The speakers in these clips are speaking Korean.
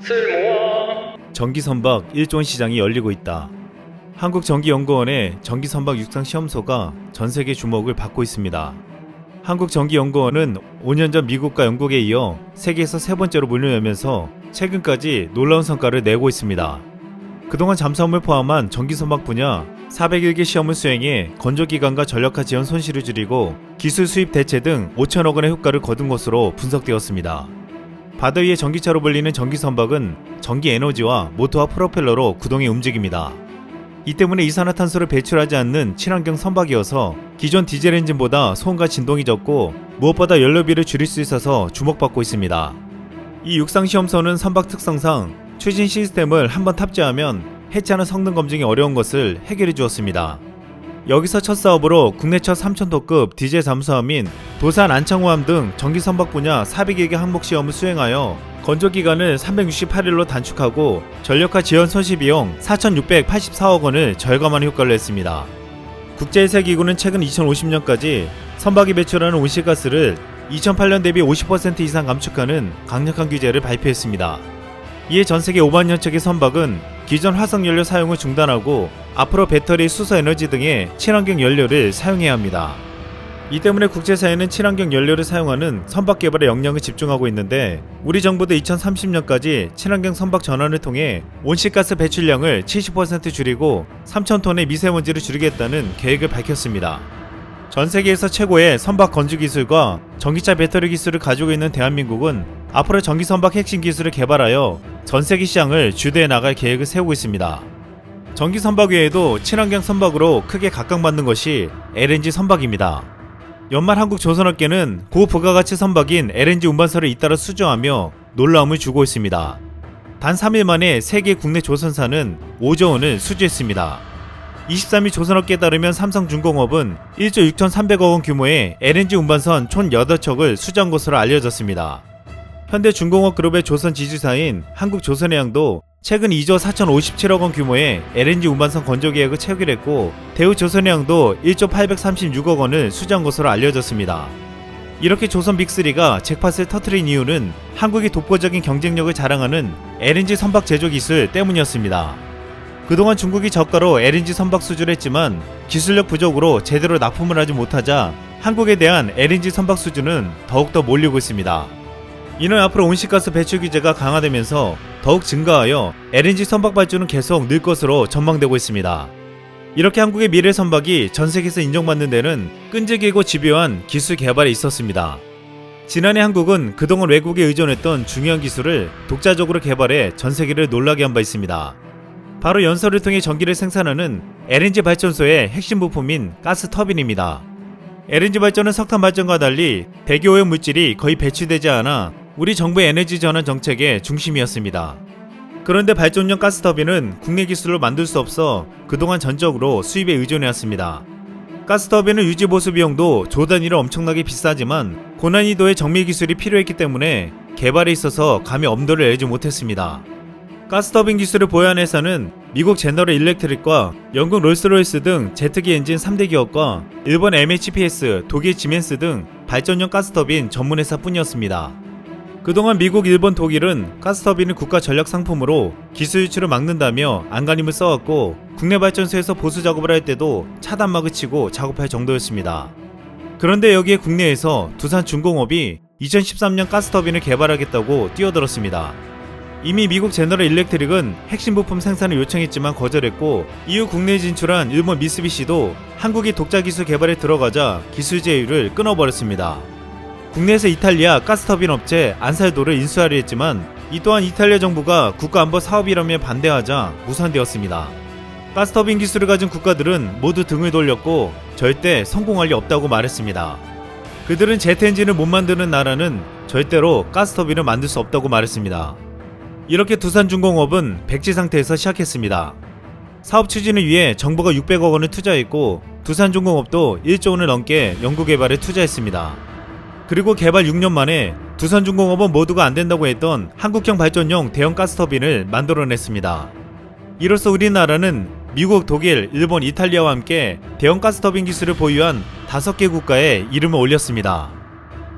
쓸모아 전기선박 1종 시장이 열리고 있다. 한국전기연구원의 전기선박 육상시험소가 전세계 주목을 받고 있습니다. 한국전기연구원은 5년 전 미국과 영국에 이어 세계에서 세 번째로 문을 열면서 최근까지 놀라운 성과를 내고 있습니다. 그동안 잠수함을 포함한 전기선박 분야 401개 시험을 수행해 건조기간과 전력화 지연 손실을 줄이고 기술 수입 대체 등 5천억 원의 효과를 거둔 것으로 분석되었습니다. 바다 위의 전기차로 불리는 전기선박은 전기에너지와 모터와 프로펠러로 구동해 움직입니다. 이 때문에 이산화탄소를 배출하지 않는 친환경 선박이어서 기존 디젤 엔진보다 소음과 진동이 적고 무엇보다 연료비를 줄일 수 있어서 주목받고 있습니다. 이 육상시험소는 선박 특성상 추진 시스템을 한번 탑재하면 해체하는 성능 검증이 어려운 것을 해결해 주었습니다. 여기서 첫 사업으로 국내 첫 3,000톤급 디젤 잠수함인 도산 안창호함 등 전기선박 분야 400여 개 항목 시험을 수행하여 건조기간을 368일로 단축하고 전력화 지연 손실 비용 4,684억 원을 절감하는 효과를 냈습니다. 국제해사기구는 최근 2050년까지 선박이 배출하는 온실가스를 2008년 대비 50% 이상 감축하는 강력한 규제를 발표했습니다. 이에 전세계 5만 년 척의 선박은 기존 화석연료 사용을 중단하고 앞으로 배터리, 수소에너지 등의 친환경 연료를 사용해야 합니다. 이 때문에 국제사회는 친환경 연료를 사용하는 선박 개발에 역량을 집중하고 있는데 우리 정부도 2030년까지 친환경 선박 전환을 통해 온실가스 배출량을 70% 줄이고 3,000톤의 미세먼지를 줄이겠다는 계획을 밝혔습니다. 전 세계에서 최고의 선박 건조 기술과 전기차 배터리 기술을 가지고 있는 대한민국은 앞으로 전기선박 핵심 기술을 개발하여 전 세계 시장을 주도해 나갈 계획을 세우고 있습니다. 전기선박 외에도 친환경 선박으로 크게 각광받는 것이 LNG 선박입니다. 연말 한국조선업계는 고부가가치 선박인 LNG 운반선을 잇따라 수주하며 놀라움을 주고 있습니다. 단 3일 만에 세계 국내 조선사는 5조 원을 수주했습니다. 23일 조선업계에 따르면 삼성중공업은 1조 6,300억 원 규모의 LNG 운반선 총 8척을 수주한 것으로 알려졌습니다. 현대중공업 그룹의 조선 지주사인 한국조선해양도 최근 2조 4,057억 원 규모의 LNG 운반선 건조 계획을 체결했고 대우조선해양도 1조 836억 원을 수주한 것으로 알려졌습니다. 이렇게 조선 빅3가 잭팟을 터뜨린 이유는 한국이 독보적인 경쟁력을 자랑하는 LNG 선박 제조 기술 때문이었습니다. 그동안 중국이 저가로 LNG 선박 수주를 했지만 기술력 부족으로 제대로 납품을 하지 못하자 한국에 대한 LNG 선박 수주는 더욱더 몰리고 있습니다. 이는 앞으로 온실가스 배출 규제가 강화되면서 더욱 증가하여 LNG 선박 발주는 계속 늘 것으로 전망되고 있습니다. 이렇게 한국의 미래 선박이 전 세계에서 인정받는 데는 끈질기고 집요한 기술 개발에 있었습니다. 지난해 한국은 그동안 외국에 의존했던 중요한 기술을 독자적으로 개발해 전 세계를 놀라게 한 바 있습니다. 바로 연소를 통해 전기를 생산하는 LNG 발전소의 핵심 부품인 가스 터빈입니다. LNG 발전은 석탄 발전과 달리 대기 오염 물질이 거의 배출되지 않아 우리 정부의 에너지 전환 정책의 중심이었습니다. 그런데 발전용 가스 터빈은 국내 기술로 만들 수 없어 그동안 전적으로 수입에 의존해왔습니다. 가스 터빈은 유지 보수 비용도 조 단위로 엄청나게 비싸지만 고난이도의 정밀 기술이 필요했기 때문에 개발에 있어서 감히 엄두를 내지 못했습니다. 가스터빈 기술을 보유한 회사는 미국 제너럴 일렉트릭과 영국 롤스로이스 등 제트기 엔진 3대 기업과 일본 MHPS, 독일 지멘스 등 발전용 가스터빈 전문회사 뿐이었습니다. 그동안 미국, 일본, 독일은 가스터빈을 국가 전략 상품으로 기술 유출을 막는다며 안간힘을 써왔고 국내 발전소에서 보수 작업을 할 때도 차단막을 치고 작업할 정도였습니다. 그런데 여기에 국내에서 두산중공업이 2013년 가스터빈을 개발하겠다고 뛰어들었습니다. 이미 미국 제너럴 일렉트릭은 핵심 부품 생산을 요청했지만 거절했고 이후 국내에 진출한 일본 미쓰비시도 한국이 독자 기술 개발에 들어가자 기술 제휴를 끊어버렸습니다. 국내에서 이탈리아 가스터빈 업체 안살도를 인수하려 했지만 이 또한 이탈리아 정부가 국가안보 사업이라며 반대하자 무산되었습니다. 가스터빈 기술을 가진 국가들은 모두 등을 돌렸고 절대 성공할 리 없다고 말했습니다. 그들은 제트 엔진을 못 만드는 나라는 절대로 가스터빈을 만들 수 없다고 말했습니다. 이렇게 두산중공업은 백지 상태에서 시작했습니다. 사업 추진을 위해 정부가 600억 원을 투자했고 두산중공업도 1조 원을 넘게 연구 개발에 투자했습니다. 그리고 개발 6년 만에 두산중공업은 모두가 안된다고 했던 한국형 발전용 대형 가스터빈을 만들어냈습니다. 이로써 우리나라는 미국, 독일, 일본, 이탈리아와 함께 대형 가스터빈 기술을 보유한 5개 국가에 이름을 올렸습니다.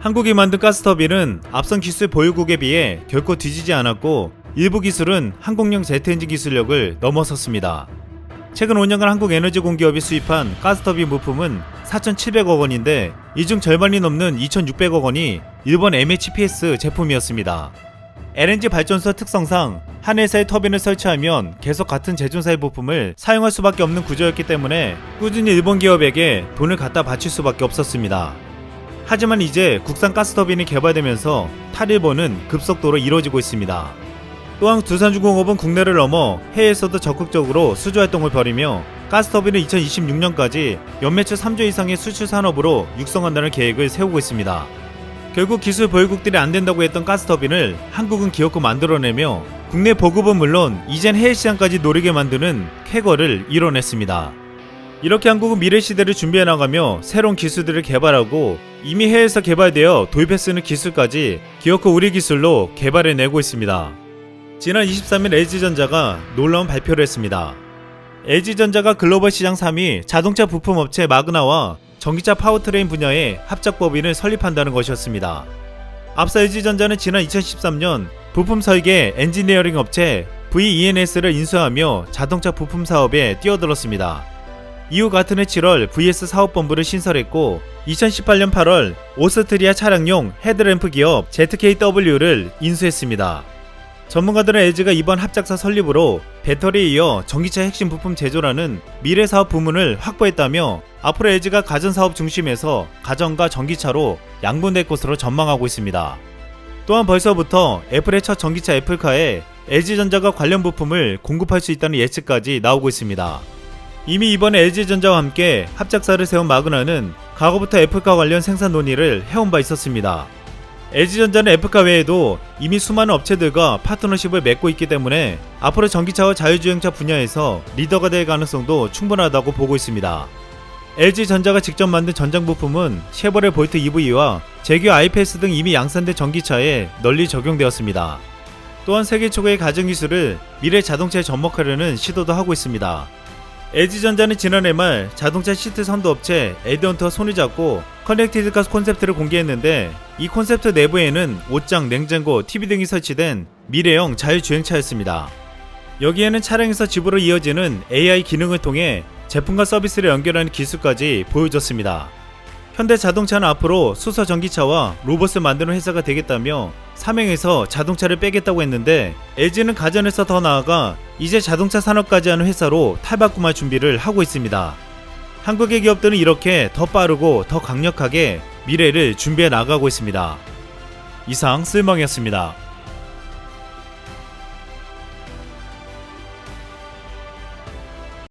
한국이 만든 가스터빈은 앞선 기술 보유국에 비해 결코 뒤지지 않았고 일부 기술은 한국형 제트엔진 기술력을 넘어섰습니다. 최근 5년간 한국 에너지 공기업이 수입한 가스터빈 부품은 4,700억 원인데 이 중 절반이 넘는 2,600억 원이 일본 MHPS 제품이었습니다. LNG 발전소 특성상 한 회사의 터빈을 설치하면 계속 같은 제조사의 부품을 사용할 수밖에 없는 구조였기 때문에 꾸준히 일본 기업에게 돈을 갖다 바칠 수밖에 없었습니다. 하지만 이제 국산 가스터빈이 개발되면서 탈일본은 급속도로 이루어지고 있습니다. 또한 두산중공업은 국내를 넘어 해외에서도 적극적으로 수주활동을 벌이며 가스터빈을 2026년까지 연매출 3조 이상의 수출 산업으로 육성한다는 계획을 세우고 있습니다. 결국 기술 보유국들이 안된다고 했던 가스터빈을 한국은 기어코 만들어내며 국내 보급은 물론 이젠 해외 시장까지 노리게 만드는 쾌거를 이뤄냈습니다. 이렇게 한국은 미래 시대를 준비해 나가며 새로운 기술들을 개발하고 이미 해외에서 개발되어 도입해 쓰는 기술까지 기어코 우리 기술로 개발해내고 있습니다. 지난 23일 LG전자가 놀라운 발표를 했습니다. LG전자가 글로벌 시장 3위 자동차 부품업체 마그나와 전기차 파워트레인 분야의 합작법인을 설립한다는 것이었습니다. 앞서 LG전자는 지난 2013년 부품 설계 엔지니어링 업체 VENS를 인수하며 자동차 부품 사업에 뛰어들었습니다. 이후 같은 해 7월 VS 사업본부를 신설했고 2018년 8월 오스트리아 차량용 헤드램프 기업 ZKW를 인수했습니다. 전문가들은 LG가 이번 합작사 설립으로 배터리에 이어 전기차 핵심 부품 제조라는 미래 사업 부문을 확보했다며 앞으로 LG가 가전사업 중심에서 가전과 전기차로 양분될 것으로 전망하고 있습니다. 또한 벌써부터 애플의 첫 전기차 애플카에 LG전자가 관련 부품을 공급할 수 있다는 예측까지 나오고 있습니다. 이미 이번에 LG전자와 함께 합작사를 세운 마그나는 과거부터 애플카 관련 생산 논의를 해온 바 있었습니다. LG전자는 애플카 외에도 이미 수많은 업체들과 파트너십을 맺고 있기 때문에 앞으로 전기차와 자율주행차 분야에서 리더가 될 가능성도 충분하다고 보고 있습니다. LG전자가 직접 만든 전장 부품은 쉐보레 볼트 EV와 제규 아이패스 등 이미 양산된 전기차에 널리 적용되었습니다. 또한 세계 최고의 가전기술을 미래 자동차에 접목하려는 시도도 하고 있습니다. LG전자는 지난해 말 자동차 시트 선도 업체 에드헌트와 손을 잡고 커넥티드카 콘셉트를 공개했는데 이 콘셉트 내부에는 옷장, 냉장고, TV 등이 설치된 미래형 자율주행차였습니다. 여기에는 차량에서 집으로 이어지는 AI 기능을 통해 제품과 서비스를 연결하는 기술까지 보여줬습니다. 현대자동차는 앞으로 수소 전기차와 로봇을 만드는 회사가 되겠다며 삼행에서 자동차를 빼겠다고 했는데 LG는 가전에서 더 나아가 이제 자동차 산업까지 하는 회사로 탈바꿈할 준비를 하고 있습니다. 한국의 기업들은 이렇게 더 빠르고 더 강력하게 미래를 준비해 나가고 있습니다. 이상 쓸멍이었습니다.